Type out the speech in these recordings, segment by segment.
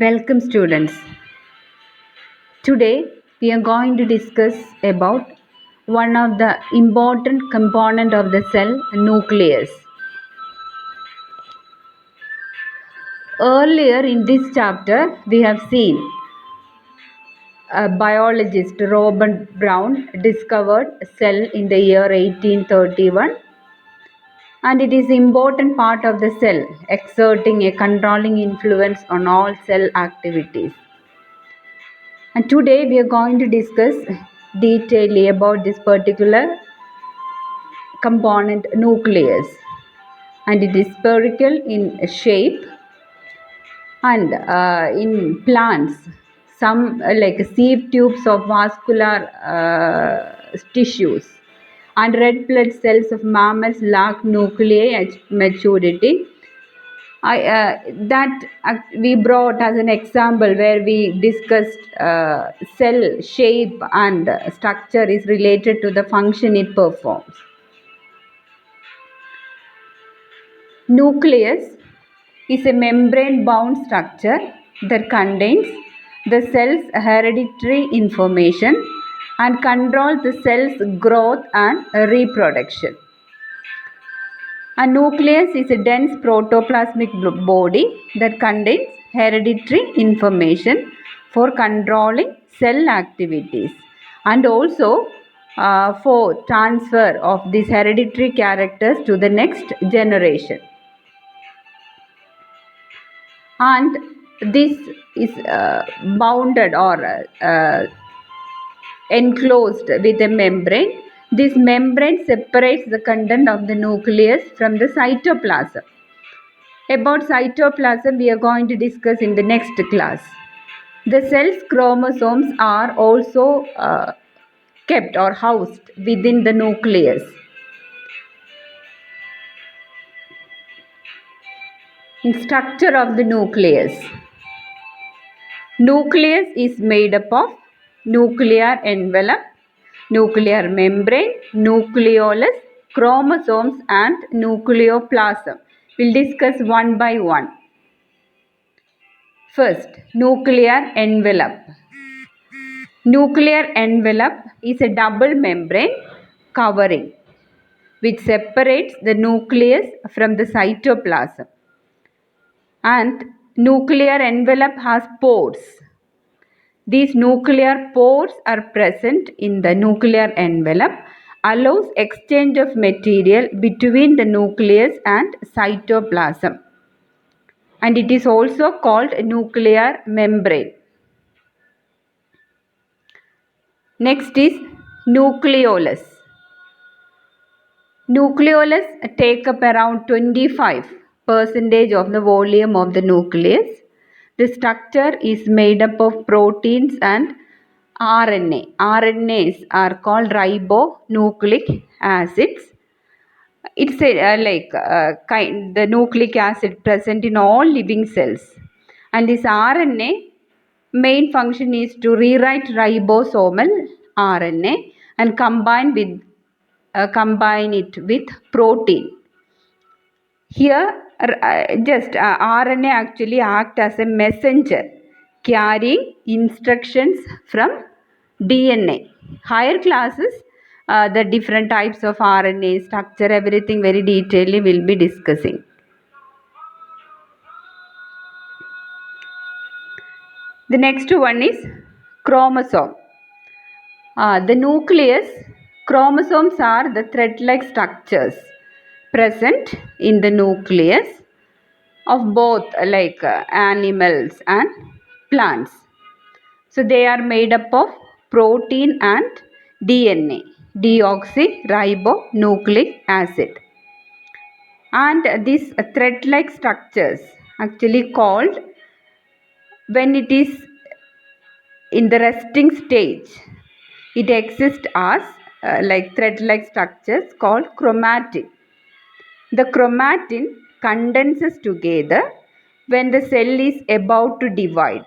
Welcome students. Today we are going to discuss about one of the important component of the cell, nucleus. Earlier in this chapter we have seen biologist Robert Brown discovered cell in the year 1831, and it is important part of the cell exerting a controlling influence on all cell activities. And today we are going to discuss detailedly about this particular component, nucleus, and it is spherical in shape, and in plants some like sieve tubes of vascular tissues and red blood cells of mammals lack nuclei at maturity. We brought as an example where we discussed cell shape and structure is related to the function it performs. Nucleus is a membrane-bound structure that contains the cell's hereditary information and controls the cell's growth and reproduction. A nucleus is a dense protoplasmic body that contains hereditary information for controlling cell activities and also for transfer of these hereditary characters to the next generation. And this is bounded or enclosed with a membrane. This membrane separates the content of the nucleus from the cytoplasm. About cytoplasm we are going to discuss in the next class. The cell's chromosomes are also kept or housed within the nucleus. In structure of the nucleus. Nucleus is made up of nuclear envelope, nuclear membrane, nucleolus, chromosomes and nucleoplasm. We'll discuss one by one. First, nuclear envelope. Nuclear envelope is a double membrane covering which separates the nucleus from the cytoplasm. And nuclear envelope has pores. These nuclear pores are present in the nuclear envelope, allows exchange of material between the nucleus and cytoplasm. And it is also called nuclear membrane. Next is nucleolus. Nucleolus take up around 25% of the volume of the nucleus. The structure is made up of proteins and RNA. RNAs are called ribonucleic acids. It's the nucleic acid present in all living cells. And this RNA main function is to rewrite ribosomal RNA and combine it with protein. Here RNA actually act as a messenger carrying instructions from DNA. Higher classes, the different types of RNA structure, everything very detailedly will be discussing. The next one is chromosome. The nucleus, chromosomes are the thread-like structures present in the nucleus of both animals and plants. So they are made up of protein and DNA, deoxyribonucleic acid. And these thread-like structures actually called, when it is in the resting stage, it exists as thread-like structures called chromatin. The chromatin condenses together when the cell is about to divide.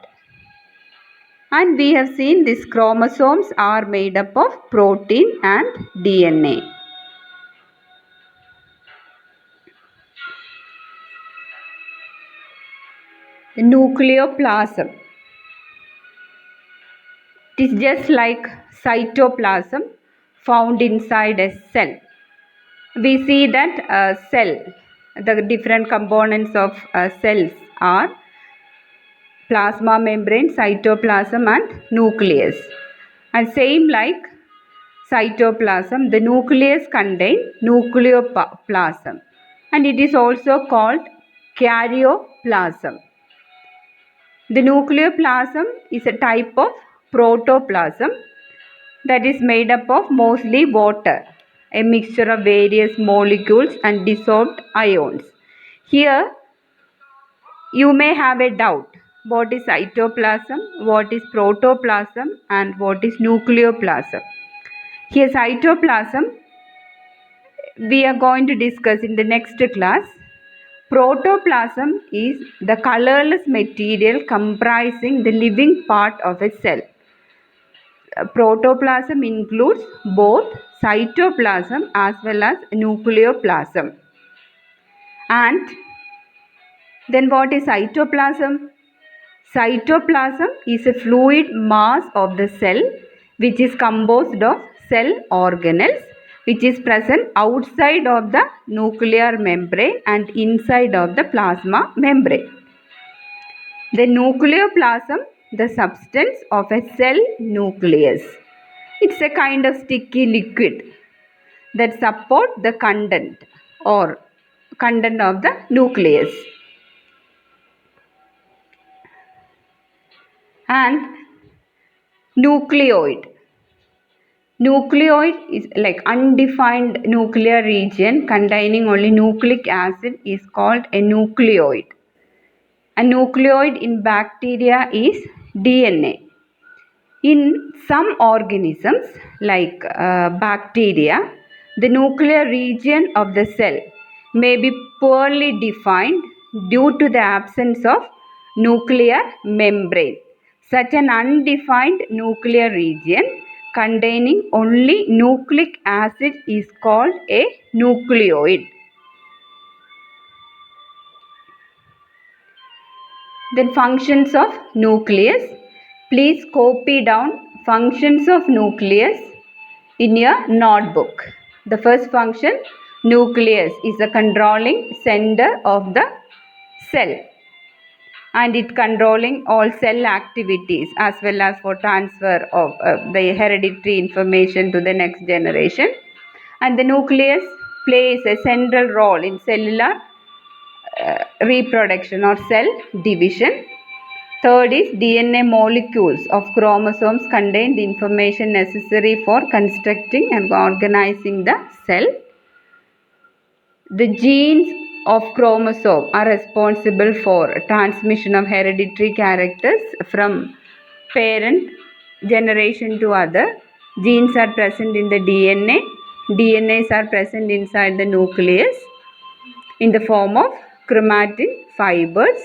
And we have seen these chromosomes are made up of protein and DNA. nucleoplasm. It is just like cytoplasm found inside a cell. We see that cell, the different components of cells are plasma membrane, cytoplasm and nucleus. And same like cytoplasm, the nucleus contains nucleoplasm and it is also called karyoplasm. The nucleoplasm is a type of protoplasm that is made up of mostly water, a mixture of various molecules and dissolved ions. Here you may have a doubt. What is cytoplasm, what is protoplasm and what is nucleoplasm? Here cytoplasm we are going to discuss in the next class. Protoplasm is the colorless material comprising the living part of a cell. Protoplasm includes both cytoplasm as well as nucleoplasm. And then what is cytoplasm? Cytoplasm is a fluid mass of the cell which is composed of cell organelles which is present outside of the nuclear membrane and inside of the plasma membrane. The nucleoplasm, the substance of a cell nucleus. It's a kind of sticky liquid that supports the content of the nucleus. And nucleoid. Nucleoid is like undefined nuclear region containing only nucleic acid is called a nucleoid. A nucleoid in bacteria is DNA. In some organisms like bacteria, the nuclear region of the cell may be poorly defined due to the absence of nuclear membrane. Such an undefined nuclear region containing only nucleic acid is called a nucleoid. Then functions of nucleus. Please copy down functions of nucleus in your notebook. The first function, nucleus is the controlling center of the cell and it controlling all cell activities as well as for transfer of the hereditary information to the next generation. And the nucleus plays a central role in cellular reproduction or cell division. Third is DNA molecules of chromosomes contain the information necessary for constructing and organizing the cell. The genes of chromosome are responsible for transmission of hereditary characters from parent generation to other. Genes are present in the DNA. DNAs are present inside the nucleus in the form of chromatin fibers.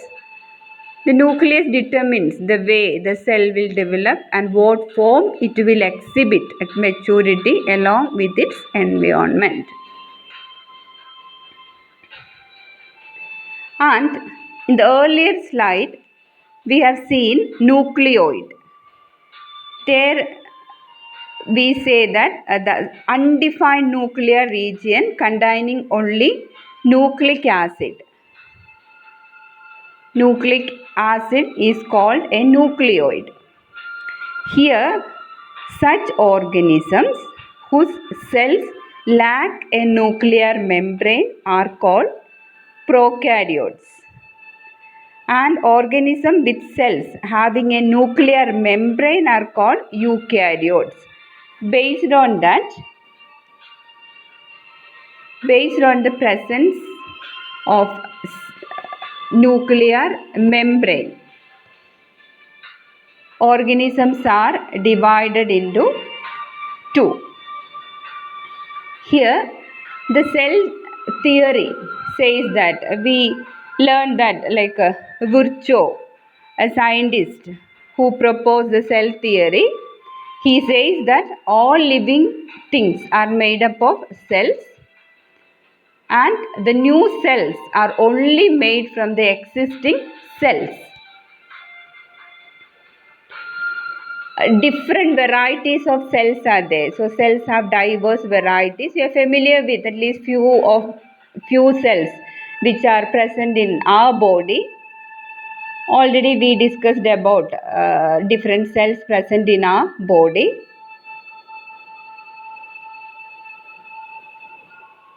The nucleus determines the way the cell will develop and what form it will exhibit at maturity along with its environment. And in the earlier slide, we have seen nucleoid. There we say that the undefined nuclear region containing only nucleic acid. Nucleic acid is called a nucleoid. Here, such organisms whose cells lack a nuclear membrane are called prokaryotes. And organisms with cells having a nuclear membrane are called eukaryotes. Based on the presence of nuclear membrane, organisms are divided into two. Here, the cell theory says that we learned that like Virchow, a scientist who proposed the cell theory, he says that all living things are made up of cells and the new cells are only made from the existing cells. different varieties of cells are there. So cells have diverse varieties. You are familiar with at least few cells which are present in our body. Already we discussed about different cells present in our body.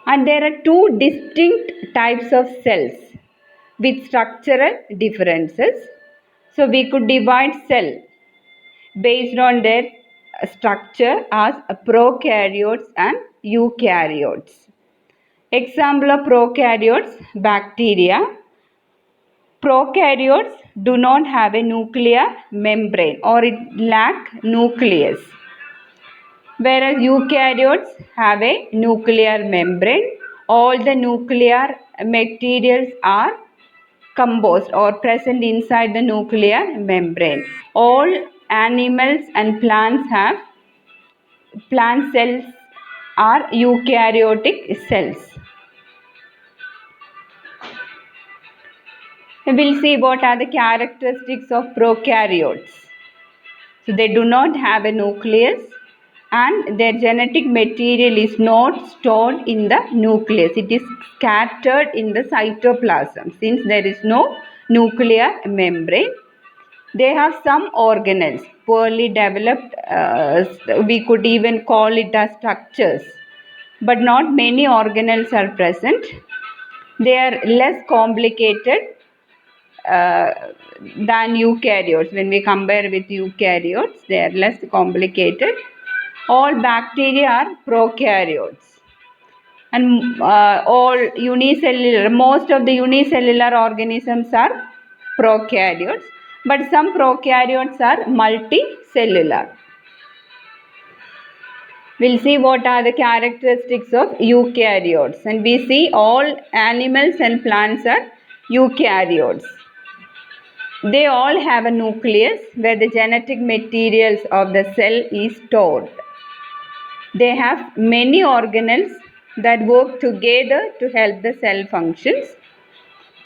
And there are two distinct types of cells with structural differences. So we could divide cell based on their structure as prokaryotes and eukaryotes. Example of prokaryotes, bacteria. Prokaryotes do not have a nuclear membrane or it lack nucleus, whereas eukaryotes have a nuclear membrane. All the nuclear materials are composed or present inside the nuclear membrane. All animals and plants cells are eukaryotic cells. We'll see what are the characteristics of prokaryotes. So they do not have a nucleus and their genetic material is not stored in the nucleus. It is scattered in the cytoplasm since there is no nuclear membrane. They have some organelles, poorly developed, we could even call it as structures, but not many organelles are present. They are less complicated than eukaryotes. When we compare with eukaryotes, they are less complicated. All bacteria are prokaryotes. And all unicellular, most of the unicellular organisms are prokaryotes, but some prokaryotes are multicellular. We'll see what are the characteristics of eukaryotes, and we see all animals and plants are eukaryotes. They all have a nucleus where the genetic materials of the cell is stored. They have many organelles that work together to help the cell functions.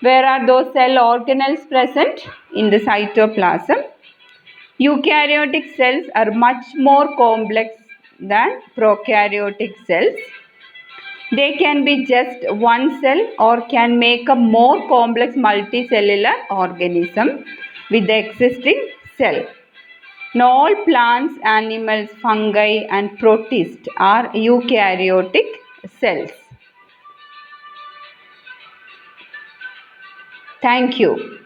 Where are those cell organelles present? In the cytoplasm. Eukaryotic cells are much more complex than prokaryotic cells. They can be just one cell or can make a more complex multicellular organism with the existing cell. Now all plants, animals, fungi and protists are eukaryotic cells. Thank you.